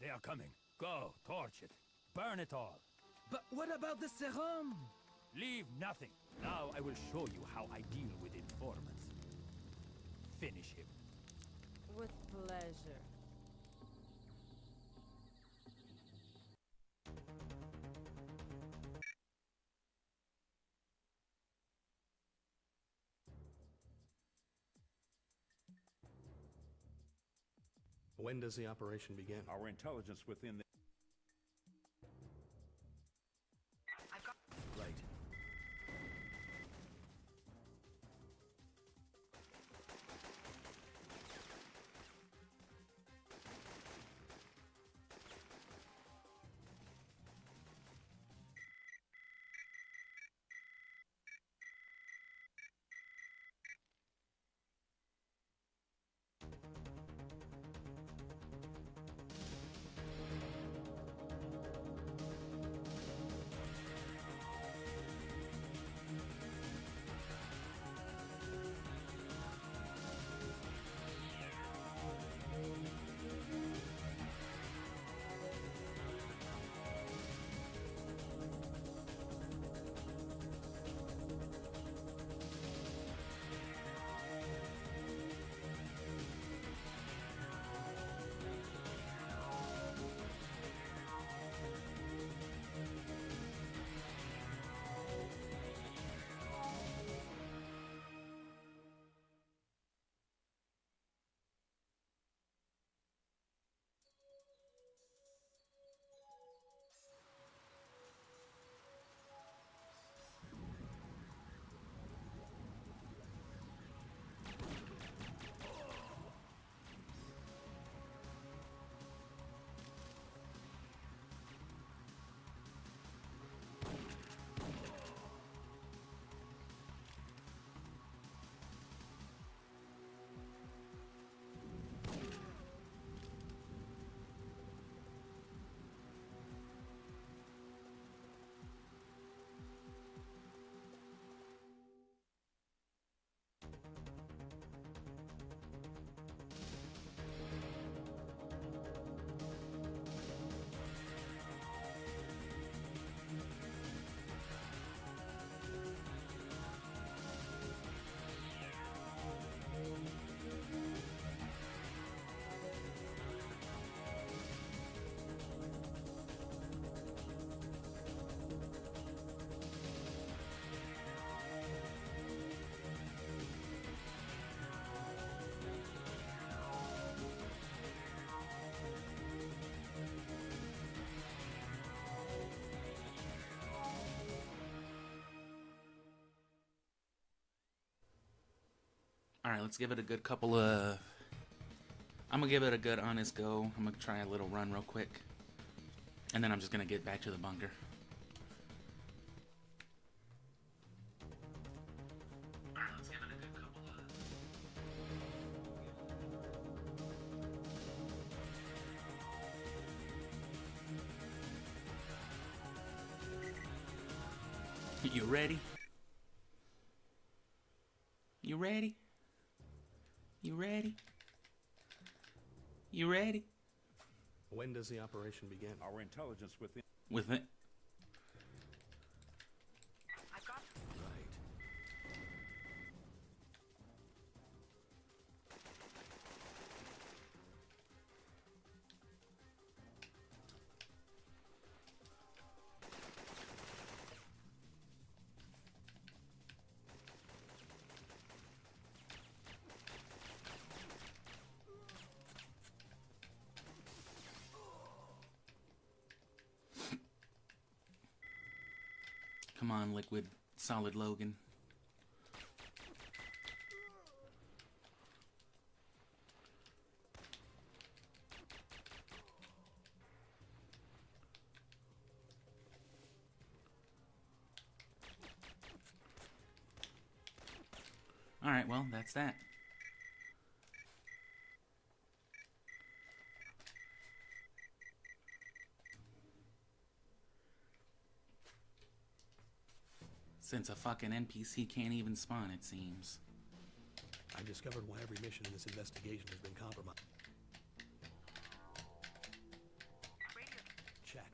They are coming. Go, torch it. Burn it all. But what about the serum? Leave nothing. Now I will show you how I deal with informants. Finish him. With pleasure. When does the operation begin? Our intelligence within the... Right. Alright, let's give it a good couple of... I'm gonna give it a good honest go. I'm gonna try a little run real quick. And then I'm just gonna get back to the bunker. Alright, let's give it a good couple of... You ready? You ready? You ready? You ready? When does the operation begin? Our intelligence within... With it? Come on, Liquid Solid Logan. Alright, well, that's that. Since a fucking NPC can't even spawn, it seems. I've discovered why every mission in this investigation has been compromised. Check.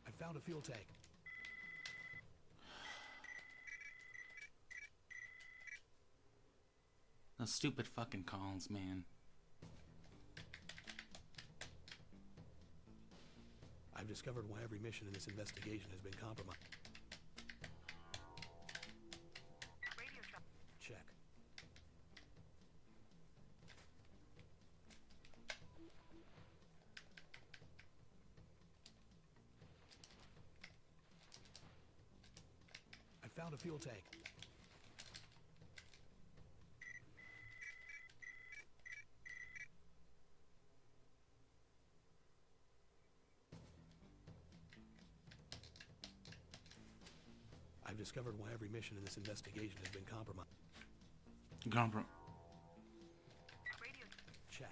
I found a fuel tank. Those stupid fucking calls, man. I've discovered why every mission in this investigation has been compromised. Check. I found a fuel tank. I've discovered why every mission in this investigation has been compromised. Check.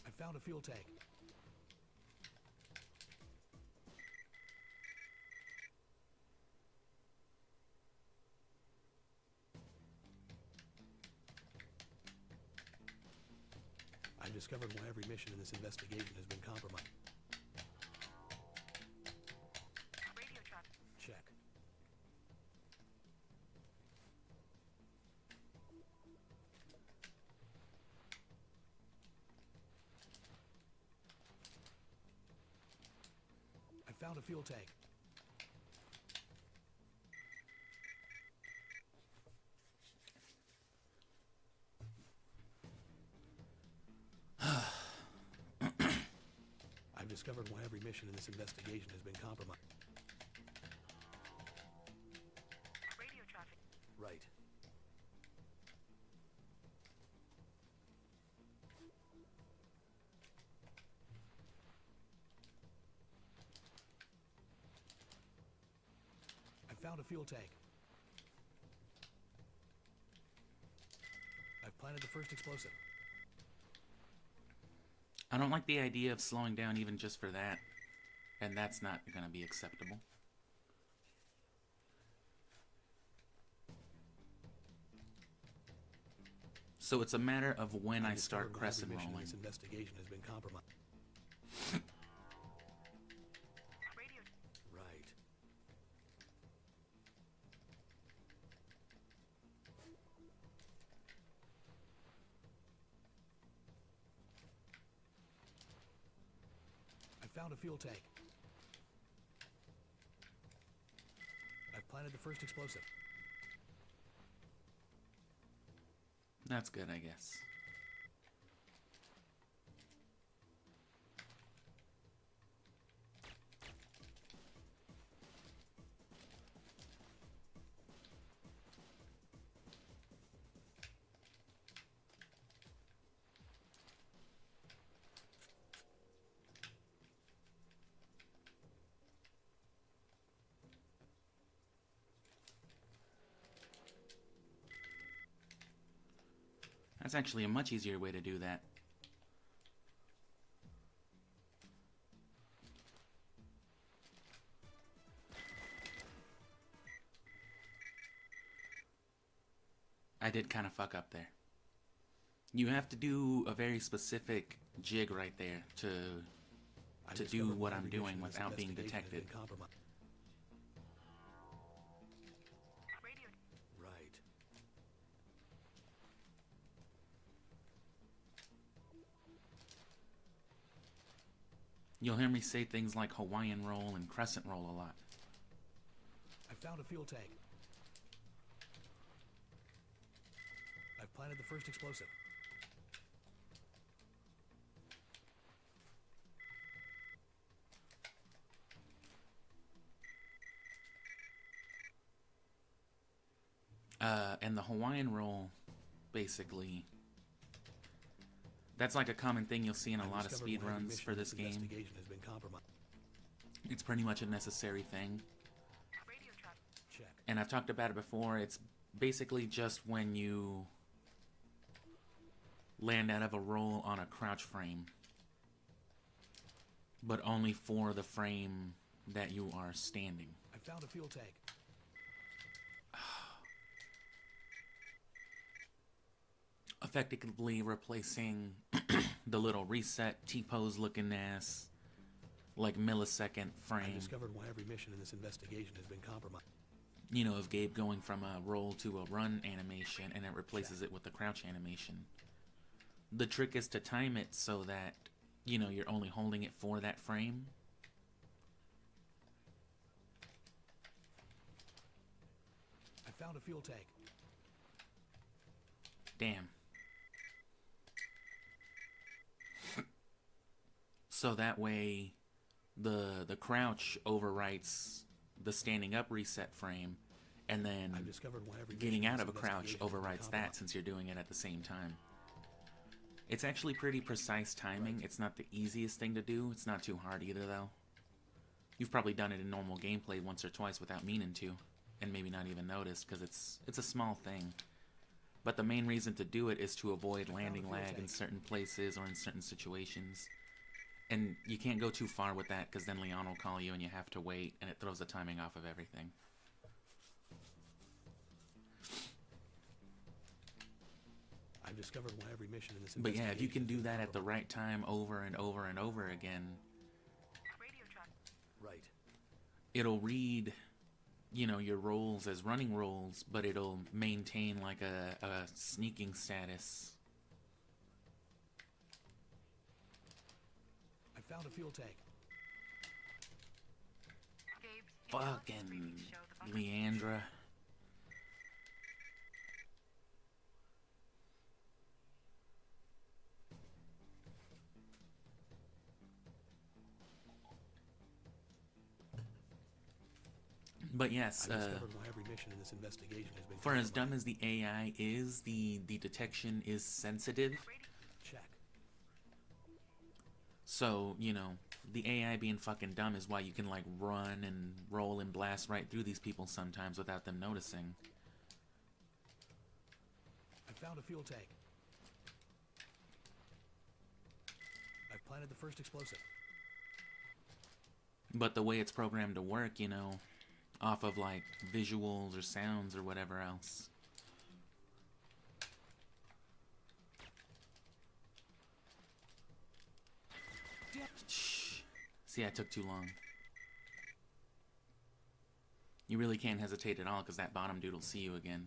I found a fuel tank. I've discovered why every mission in this investigation has been compromised. Check. I found a fuel tank. I've discovered why every mission in this investigation has been compromised. Radio traffic. Right. I found a fuel tank. I've planted the first explosive. I don't like the idea of slowing down even just for that. And that's not going to be acceptable. So it's a matter of when I start crescent rolling. This investigation has been compromised. Right. I found a fuel tank. I've planted the first explosive. That's good, I guess. That's actually a much easier way to do that. I did kind of fuck up there. You have to do a very specific jig right there to do what I'm doing without being detected. Right. You'll hear me say things like Hawaiian roll and crescent roll a lot. I found a fuel tank. I've planted the first explosive. And the Hawaiian roll, basically, That's like a common thing you'll see in a lot of discovered speed why every runs mission for in this game. investigation has been compromised. It's pretty much a necessary thing. Check. And I've talked about it before. It's basically just when you land out of a roll on a crouch frame, but only for the frame that you are standing. I found a fuel tank. Effectively replacing the little reset T-pose looking ass like millisecond I frame, discovered why every mission in this investigation has been compromised. you know, of Gabe going from a roll to a run animation, and it replaces it with the crouch animation. The trick is to time it so that, you know, you're only holding it for that frame. I found a fuel tank. Damn. So that way the crouch overwrites the standing up reset frame, and then I've discovered why every getting mission in out of a this crouch investigation has been overrides that, compromised. since you're doing it at the same time. It's actually pretty precise timing. It's not the easiest thing to do. It's not too hard either, though. You've probably done it in normal gameplay once or twice without meaning to, and maybe not even noticed, because it's a small thing. But the main reason to do it is to avoid landing lag in certain places or in certain situations. And you can't go too far with that, because then Leon will call you and you have to wait, and it throws the timing off of everything. I've discovered why every mission in this But yeah, if you can investigation do has been that at the compromised. right time over and over and over again, Right. it'll read, you know, your rolls as running rolls, but it'll maintain like a sneaking status. I found a fuel tank. Fucking Leandra. But yes, I've discovered why every mission in this investigation has been for as dumb compromised. as the AI is, the detection is sensitive. Check. So, you know, the AI being fucking dumb is why you can, like, run and roll and blast right through these people sometimes without them noticing. I found a fuel tank. I've planted the first explosive. But the way it's programmed to work, you know, off of, like, visuals or sounds or whatever else. Shh. See, I took too long. You really can't hesitate at all, because that bottom dude will see you again.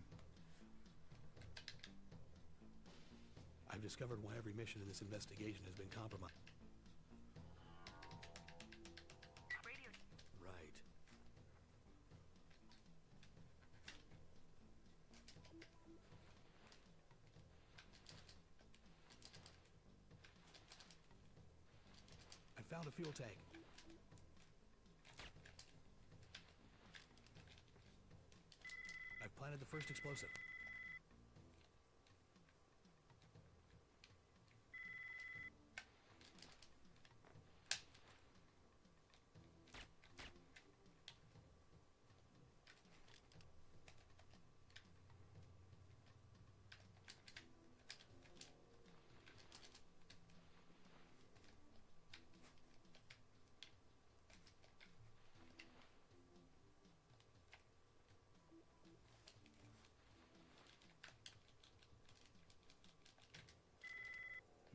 I've discovered why every mission in this investigation has been compromised. Right. I found a fuel tank. I've planted the first explosive.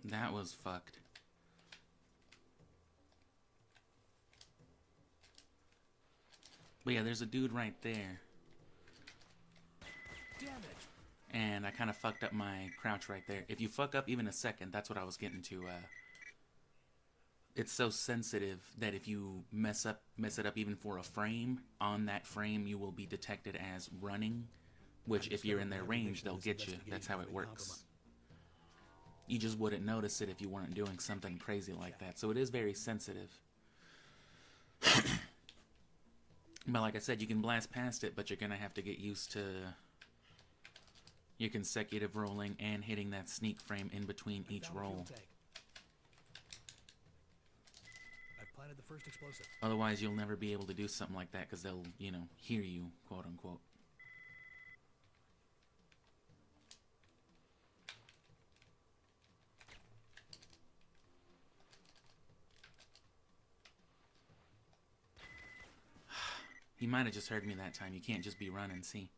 That was fucked. But yeah, there's a dude right there. Damn it! And I kind of fucked up my crouch right there. If you fuck up even a second, that's what I was getting to. It's so sensitive that if you mess it up even for a frame, on that frame you will be detected as running, which if you're in their range, they'll get you. That's how it works. You just wouldn't notice it if you weren't doing something crazy like that. So it is very sensitive. But like I said, you can blast past it, but you're going to have to get used to, Your consecutive rolling and hitting that sneak frame in between each Found a fuel roll. tank. I've planted the first explosive. Otherwise, you'll never be able to do something like that because they'll, you know, hear you, quote unquote. He might have just heard me that time. You can't just be running, see?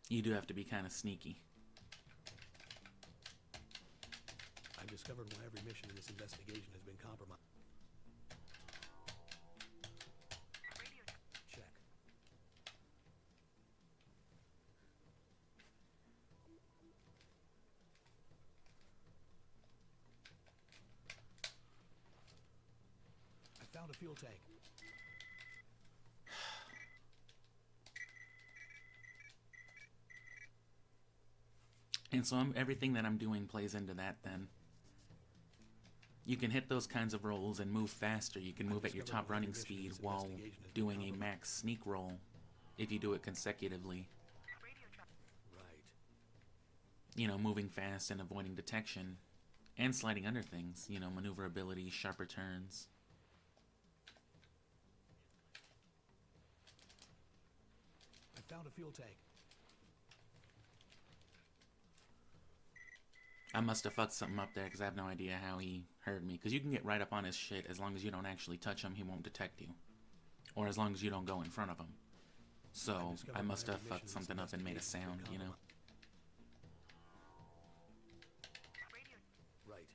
You do have to be kind of sneaky. I've discovered why every mission in this investigation has been compromised. Check. I found a fuel tank. And so everything that I'm doing plays into that then. You can hit those kinds of rolls and move faster. You can move at your top running speed while doing a max sneak roll if you do it consecutively. Right. You know, moving fast and avoiding detection. And sliding under things. You know, maneuverability, sharper turns. I found a fuel tank. I must have fucked something up there because I have no idea how he heard me. Because you can get right up on his shit as long as you don't actually touch him, he won't detect you. Or as long as you don't go in front of him. So I must have fucked something up and made a sound, you know? Right.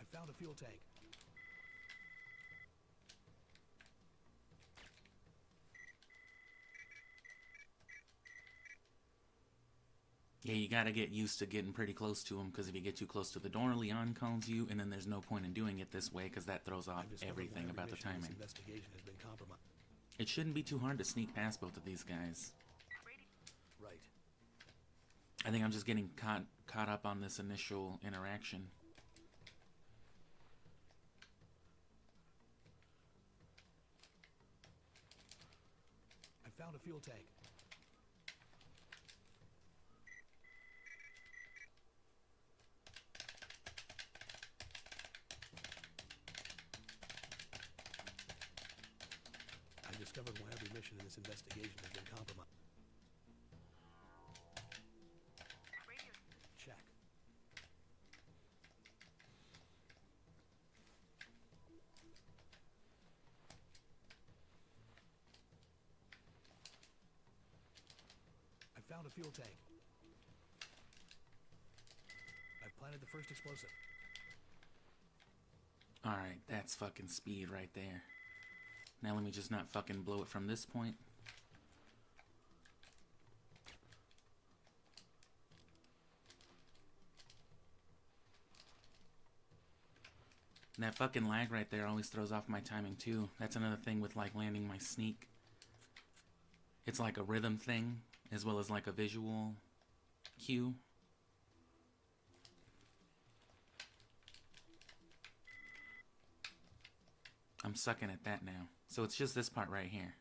I found a fuel tank. Yeah, you gotta get used to getting pretty close to him, because if you get too close to the door, Leon calls you, and then there's no point in doing it this way, because that throws off I've discovered everything why about every the mission in this timing. investigation has been compromised. It shouldn't be too hard to sneak past both of these guys. Right. I think I'm just getting caught up on this initial interaction. I found a fuel tank. I discovered why every mission in this investigation has been compromised. Check. I found a fuel tank. I've planted the first explosive. Alright, that's fucking speed right there. Now let me just not fucking blow it from this point. And that fucking lag right there always throws off my timing too. That's another thing with like landing my sneak. It's like a rhythm thing as well as like a visual cue. I'm sucking at that now. So it's just this part right here.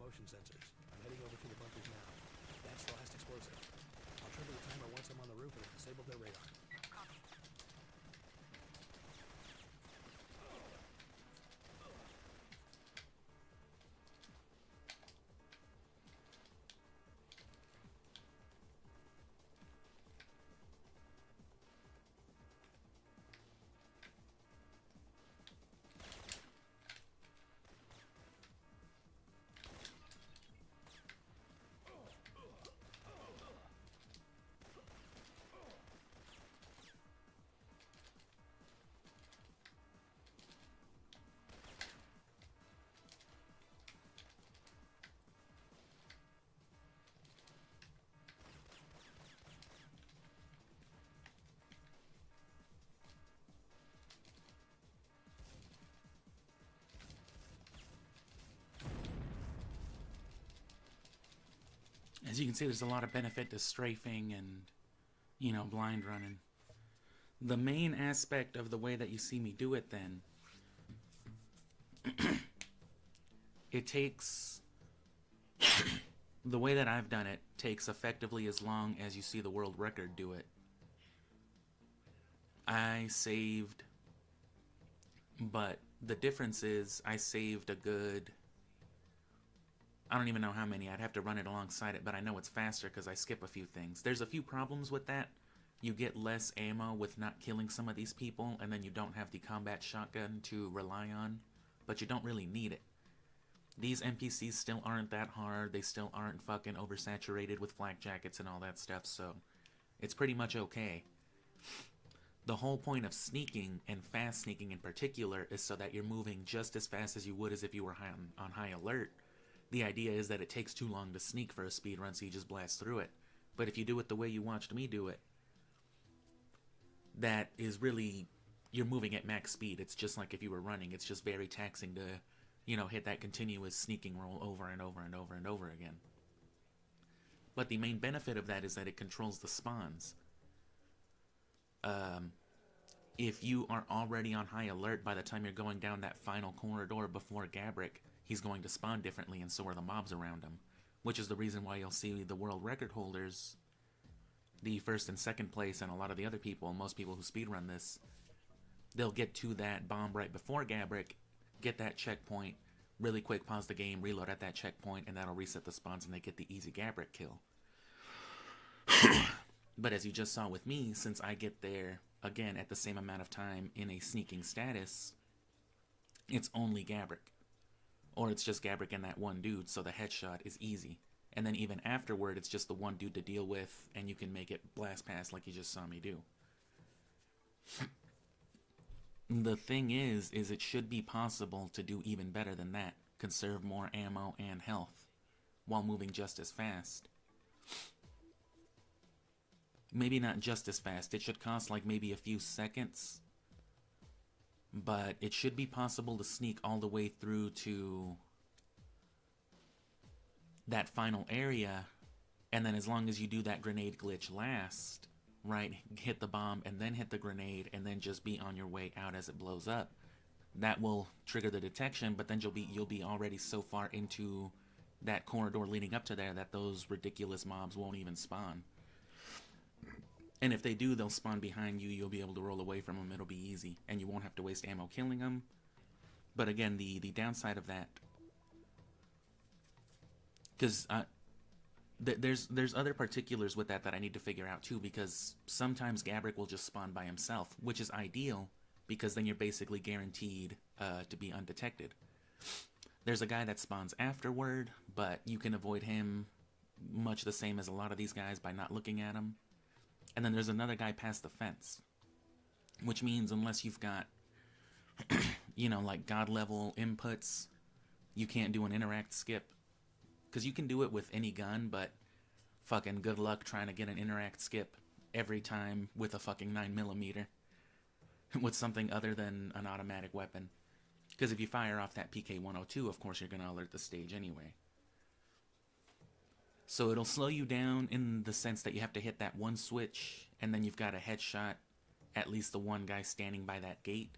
motion sensors. I'm heading over to the bunkers now. That's the last explosive. I'll trigger the timer once I'm on the roof and have disabled their radar. As you can see, there's a lot of benefit to strafing and, you know, blind running. The main aspect of the way that you see me do it, then, it takes, the way that I've done it takes effectively as long as you see the world record do it. I saved, but the difference is I saved a good, I don't even know how many. I'd have to run it alongside it, but I know it's faster because I skip a few things. There's a few problems with that. You get less ammo with not killing some of these people, and then you don't have the combat shotgun to rely on, but you don't really need it. These NPCs still aren't that hard. They still aren't fucking oversaturated with flak jackets and all that stuff, so it's pretty much okay. The whole point of sneaking, and fast sneaking in particular, is so that you're moving just as fast as you would as if you were on high alert. The idea is that it takes too long to sneak for a speed run, so you just blast through it. But if you do it the way you watched me do it, that is really, you're moving at max speed. It's just like if you were running. It's just very taxing to, you know, hit that continuous sneaking roll over and over and over and over again. But the main benefit of that is that it controls the spawns. If you are already on high alert by the time you're going down that final corridor before Gabrick, he's going to spawn differently, and so are the mobs around him. Which is the reason why you'll see the world record holders, the first and second place, and a lot of the other people, most people who speedrun this, they'll get to that bomb right before Gabrick, get that checkpoint, really quick pause the game, reload at that checkpoint, and that'll reset the spawns and they get the easy Gabrick kill. But as you just saw with me, since I get there, again, at the same amount of time in a sneaking status, it's only Gabrick. Or it's just Gabrick and that one dude, so the headshot is easy. And then even afterward, it's just the one dude to deal with, and you can make it blast past like you just saw me do. The thing is it should be possible to do even better than that. Conserve more ammo and health, while moving just as fast. Maybe not just as fast. It should cost like maybe a few seconds. But it should be possible to sneak all the way through to that final area, and then as long as you do that grenade glitch last, right, hit the bomb and then hit the grenade and then just be on your way out as it blows up, that will trigger the detection, but then you'll be already so far into that corridor leading up to there that those ridiculous mobs won't even spawn. And if they do, they'll spawn behind you, you'll be able to roll away from them, it'll be easy, and you won't have to waste ammo killing them. But again, the downside of that, because there's other particulars with that I need to figure out too, because sometimes Gabrick will just spawn by himself, which is ideal, because then you're basically guaranteed to be undetected. There's a guy that spawns afterward, but you can avoid him much the same as a lot of these guys by not looking at him. And then there's another guy past the fence, which means unless you've got, you know, like god level inputs, you can't do an interact skip. Because you can do it with any gun, but fucking good luck trying to get an interact skip every time with a fucking 9mm with something other than an automatic weapon. Because if you fire off that PK-102, of course you're going to alert the stage anyway. So it'll slow you down in the sense that you have to hit that one switch, and then you've got a headshot at least the one guy standing by that gate.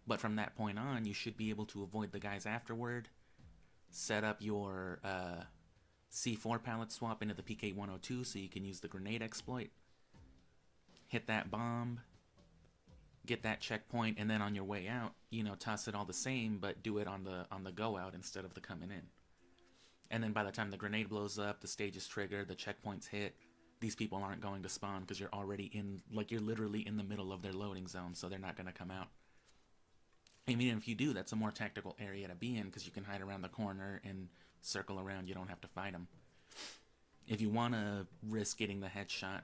But from that point on, you should be able to avoid the guys afterward. set up your C4 pallet swap into the PK-102 so you can use the grenade exploit. Hit that bomb, get that checkpoint, and then on your way out, you know, toss it all the same, but do it on the go out instead of the coming in. And then by the time the grenade blows up, the stage is triggered, the checkpoint's hit, these people aren't going to spawn because you're already in, like, you're literally in the middle of their loading zone, so they're not going to come out. I mean, if you do, that's a more tactical area to be in because you can hide around the corner and circle around. You don't have to fight them. If you want to risk getting the headshot.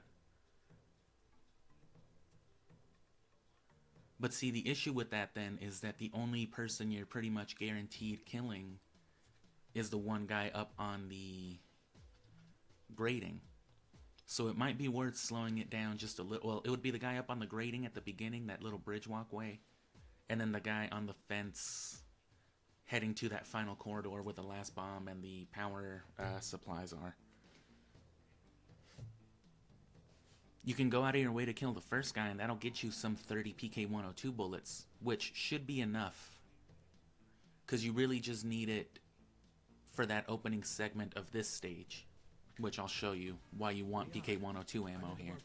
But see, the issue with that then is that the only person you're pretty much guaranteed killing is the one guy up on the grating. So it might be worth slowing it down just a little. Well, it would be the guy up on the grating at the beginning, that little bridge walkway. And then the guy on the fence heading to that final corridor where the last bomb and the power supplies are. You can go out of your way to kill the first guy, and that'll get you some 30 PK-102 bullets, which should be enough. Because you really just need it for that opening segment of this stage, which I'll show you why you want PK-102 ammo here.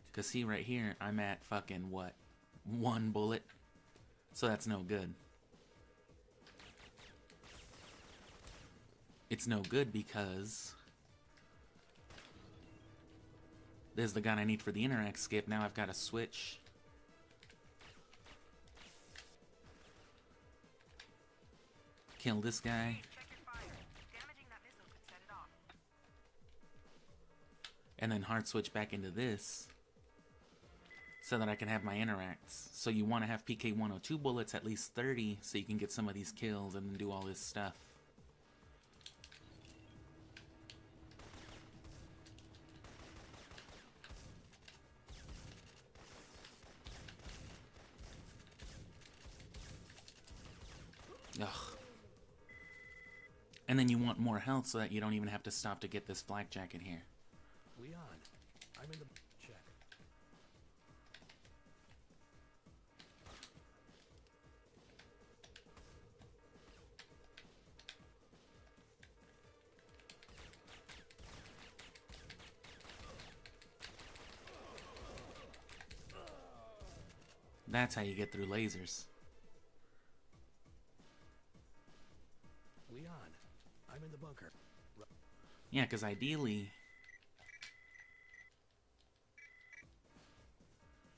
Because see, right here, I'm at fucking, what, 1 bullet? So that's no good. It's no good because there's the gun I need for the interact skip. Now I've got to switch. Kill this guy. And then hard switch back into this so that I can have my interacts. So you want to have PK-102 bullets, at least 30, so you can get some of these kills and then do all this stuff. Ugh. And then you want more health so that you don't even have to stop to get this flak jacket here. Leon, I'm in the check. That's how you get through lasers. Leon, I'm in the bunker. Yeah, because ideally,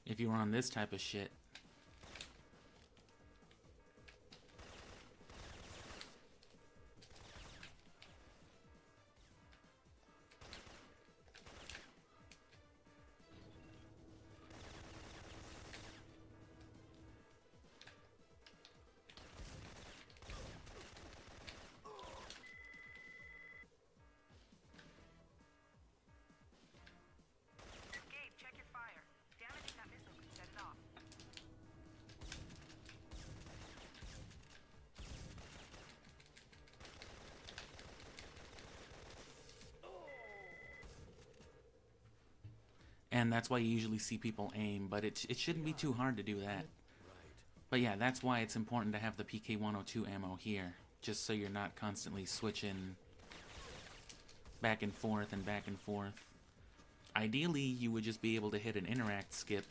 if you were on this type of shit, and that's why you usually see people aim, but it shouldn't be too hard to do that. But yeah, that's why it's important to have the PK-102 ammo here, just so you're not constantly switching back and forth and back and forth. Ideally, you would just be able to hit an interact skip.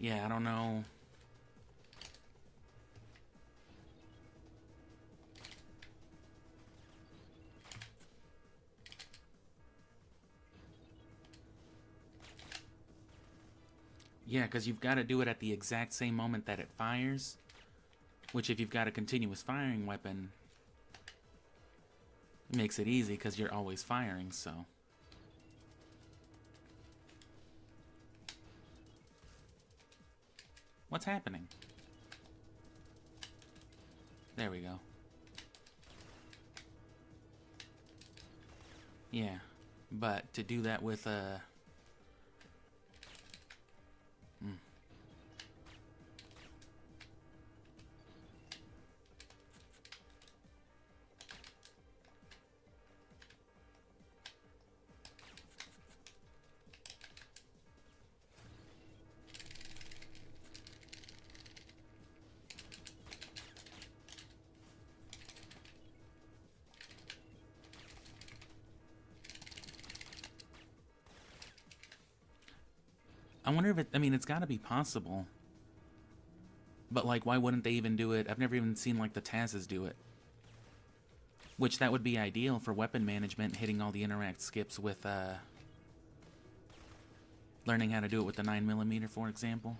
Yeah, I don't know. Yeah, because you've got to do it at the exact same moment that it fires. Which, if you've got a continuous firing weapon, it makes it easy because you're always firing, so. What's happening? There we go. Yeah, but to do that with I wonder if I mean, it's got to be possible. But, like, why wouldn't they even do it? I've never even seen, like, the Tazes do it. Which, that would be ideal for weapon management, hitting all the interact skips with, learning how to do it with the 9mm, for example.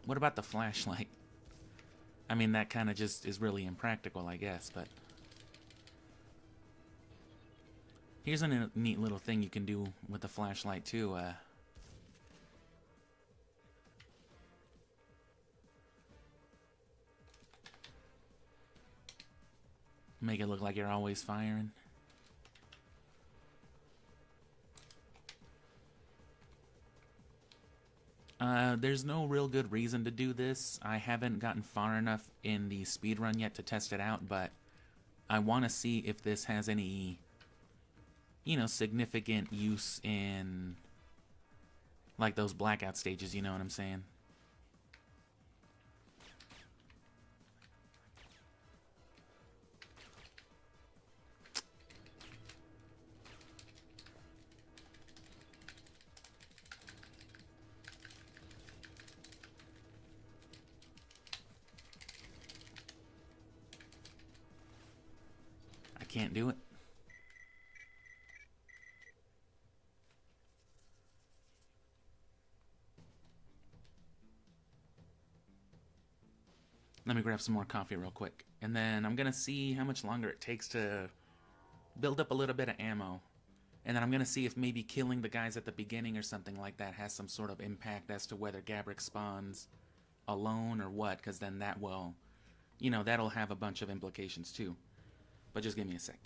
What about the flashlight? I mean, that kind of just is really impractical, I guess, but... Here's a neat little thing you can do with the flashlight, too. Make it look like you're always firing. There's no real good reason to do this. I haven't gotten far enough in the speedrun yet to test it out, but I want to see if this has any, you know, significant use in, like, those blackout stages, you know what I'm saying? I can't do it. Let me grab some more coffee real quick. And then I'm going to see how much longer it takes to build up a little bit of ammo. And then I'm going to see if maybe killing the guys at the beginning or something like that has some sort of impact as to whether Gabrick spawns alone or what. Because then that will, you know, that'll have a bunch of implications too. But just give me a sec.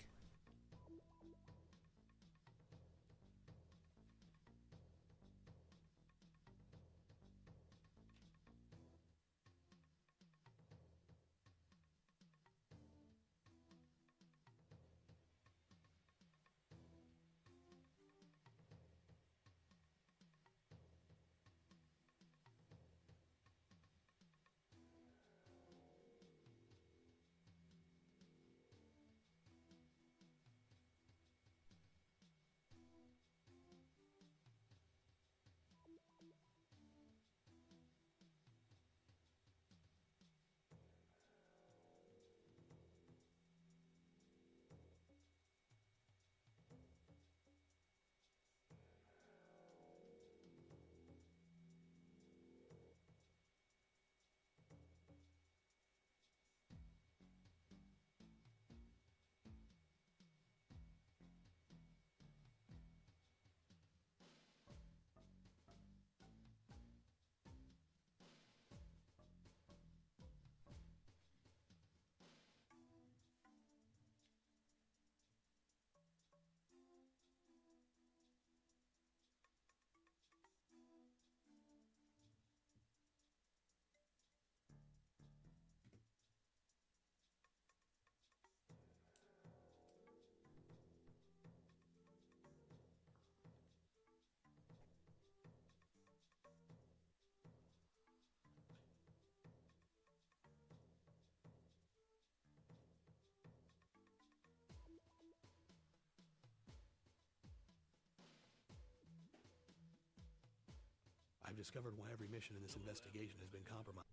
I've discovered why every mission in this investigation has been compromised.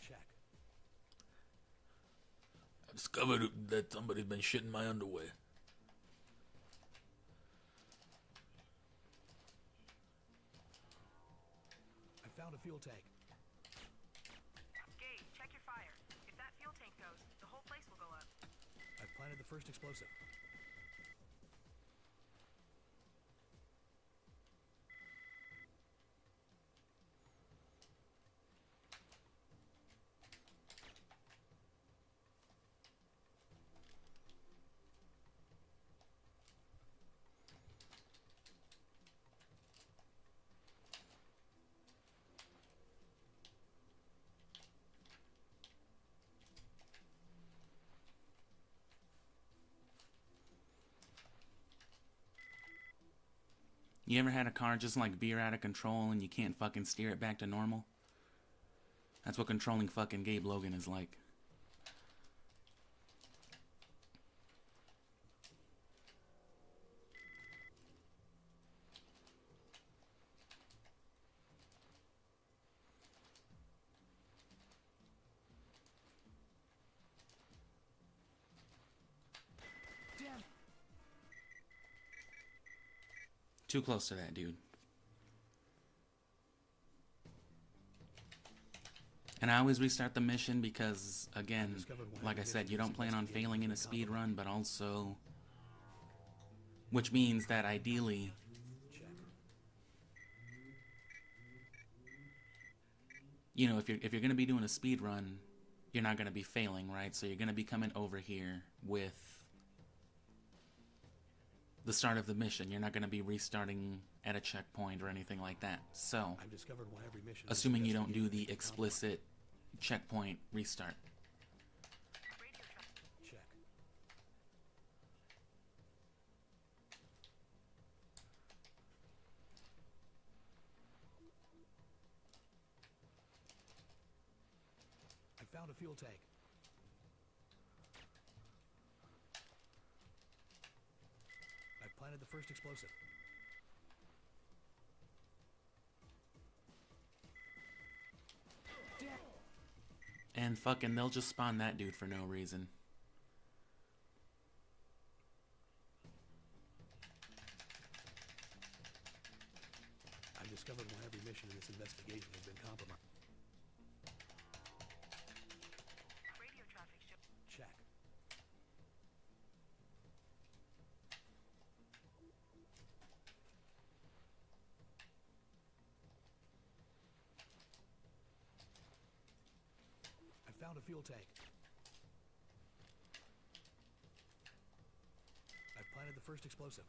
Check. I discovered that somebody's been shitting my underwear. I found a fuel tank. Gabe, check your fire. If that fuel tank goes, the whole place will go up. I've planted the first explosive. You ever had a car just like veer out of control and you can't fucking steer it back to normal? That's what controlling fucking Gabe Logan is like. Damn. Too close to that, dude. And I always restart the mission because, again, like I said, you don't plan on failing in a speed run, but also, which means that ideally, you know, if you're going to be doing a speed run, you're not going to be failing, right? So you're going to be coming over here with the start of the mission. You're not going to be restarting at a checkpoint or anything like that. So, I've discovered why every mission assuming you don't do the explicit checkpoint restart. Radio traffic. Check. I found a fuel tank. I've planted the first explosive. And fucking, they'll just spawn that dude for no reason. I've discovered why every mission in this investigation has been compromised. Radio traffic show. Check. I found a fuel tank. I've planted the first explosive.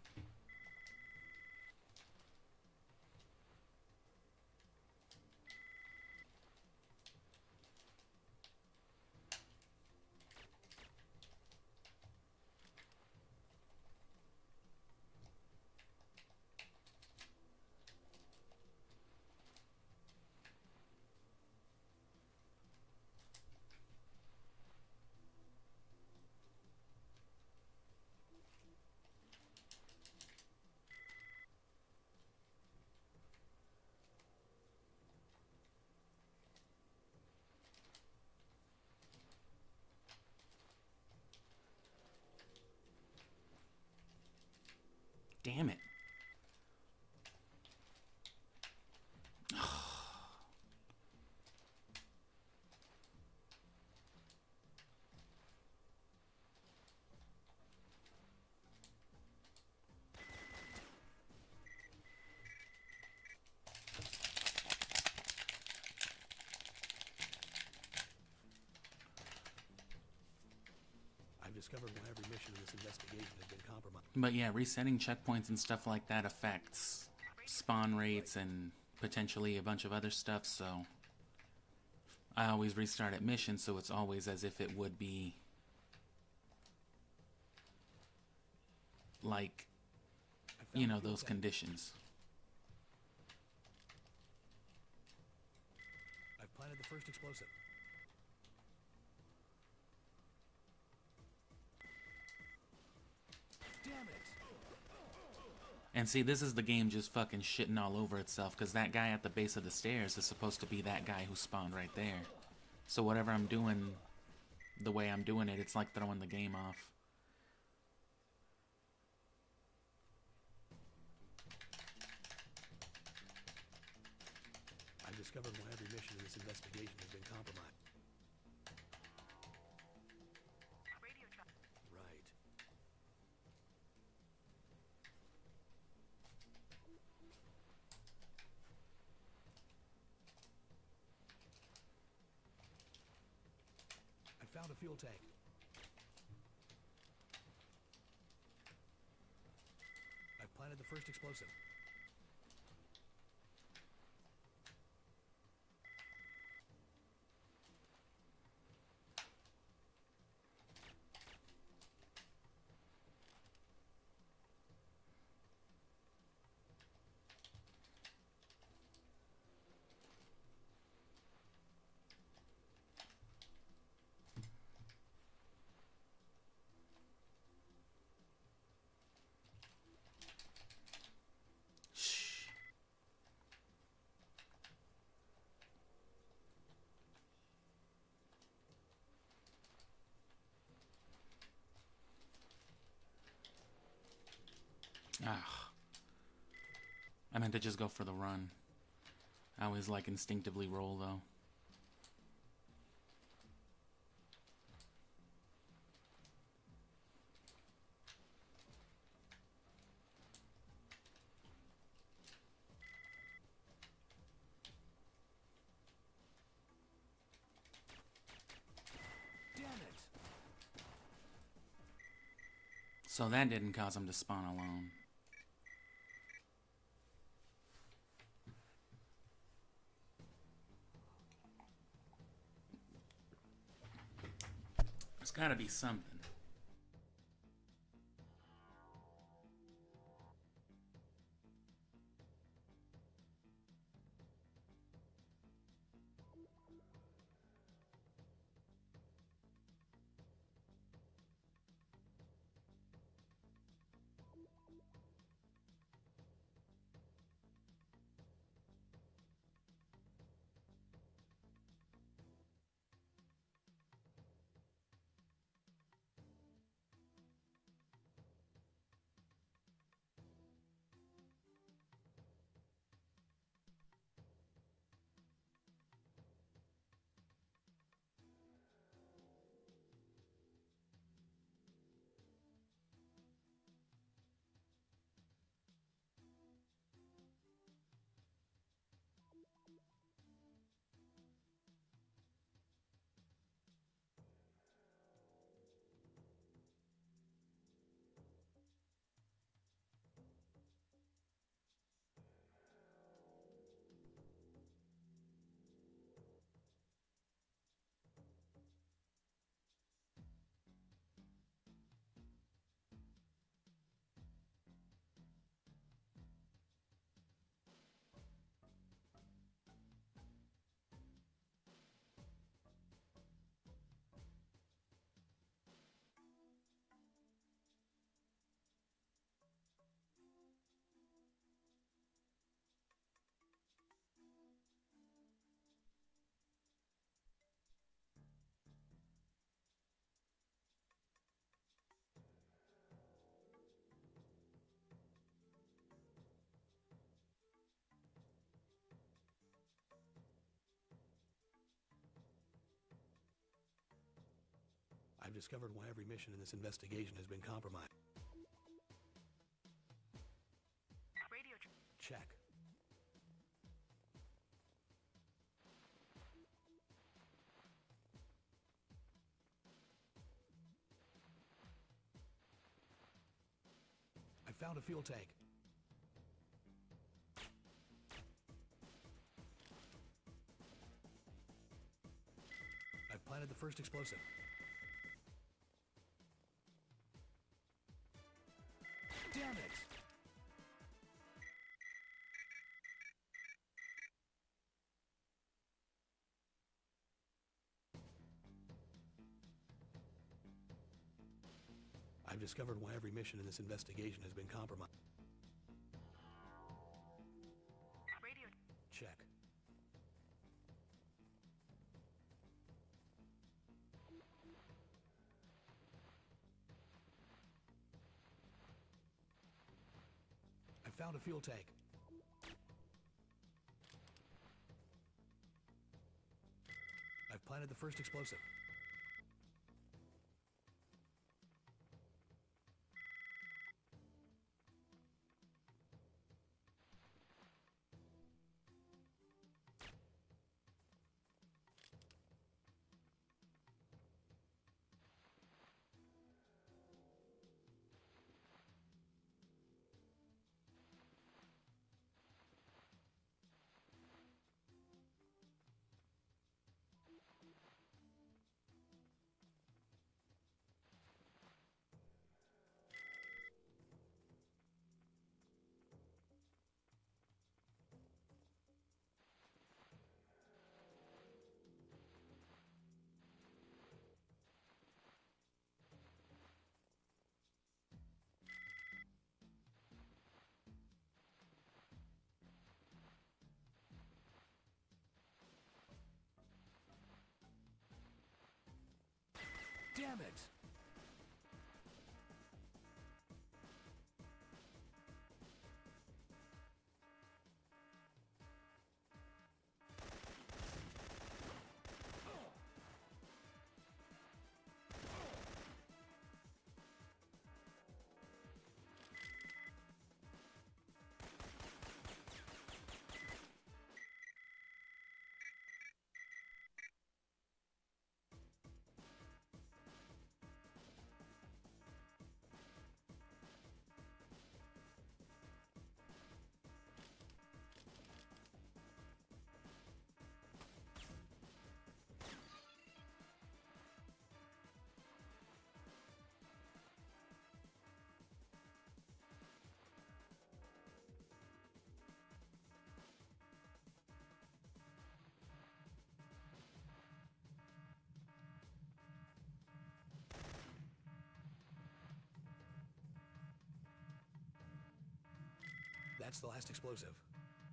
Damn it. I've discovered why every mission in this investigation has been compromised. But yeah, resetting checkpoints and stuff like that affects spawn rates and potentially a bunch of other stuff, so I always restart at mission, so it's always as if it would be like, you know, those conditions. I've planted the first explosive. Damn it. And see, this is the game just fucking shitting all over itself, because that guy at the base of the stairs is supposed to be that guy who spawned right there. So whatever I'm doing, the way I'm doing it, it's like throwing the game off. I've discovered why every mission in this investigation has been compromised. Radio traffic. Right. I found a fuel tank. I've planted the first explosive. Ah. I meant to just go for the run. I always like instinctively roll though. Damn it! So that didn't cause him to spawn alone. There's gotta be something. I've discovered why every mission in this investigation has been compromised. Radio Check. I found a fuel tank. I've planted the first explosive. Damn it! I've discovered why every mission in this investigation has been compromised. Radio. Check. I found a fuel tank. I've planted the first explosive. Damn it! That's the last explosive.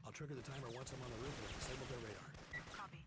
I'll trigger the timer once I'm on the roof and have disabled their radar. Copy.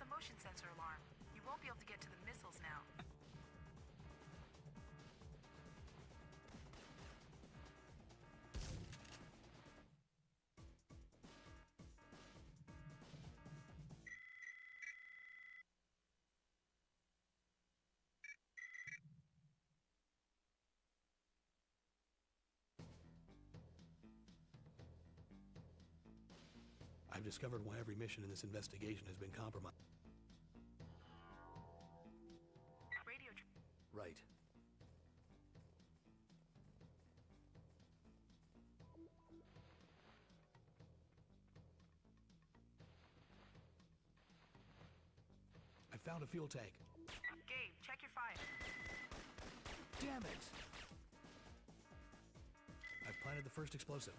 Motion sensor alarm. You won't be able to get to the missiles now. I've discovered why every mission in this investigation has been compromised. Radio. Right. I found a fuel tank. Gabe, check your fire. Damn it! I've planted the first explosive.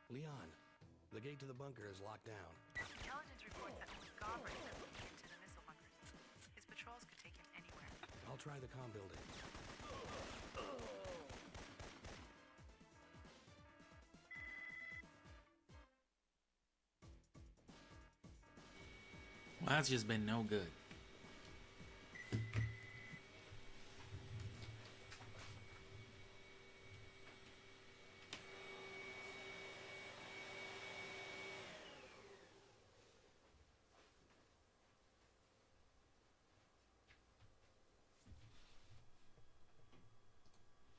Leon, the gate to the bunker is locked down. Intelligence reports that only Gobber has looked into the missile bunkers. His patrols could take him anywhere. I'll try the comm building. Well, that's just been no good.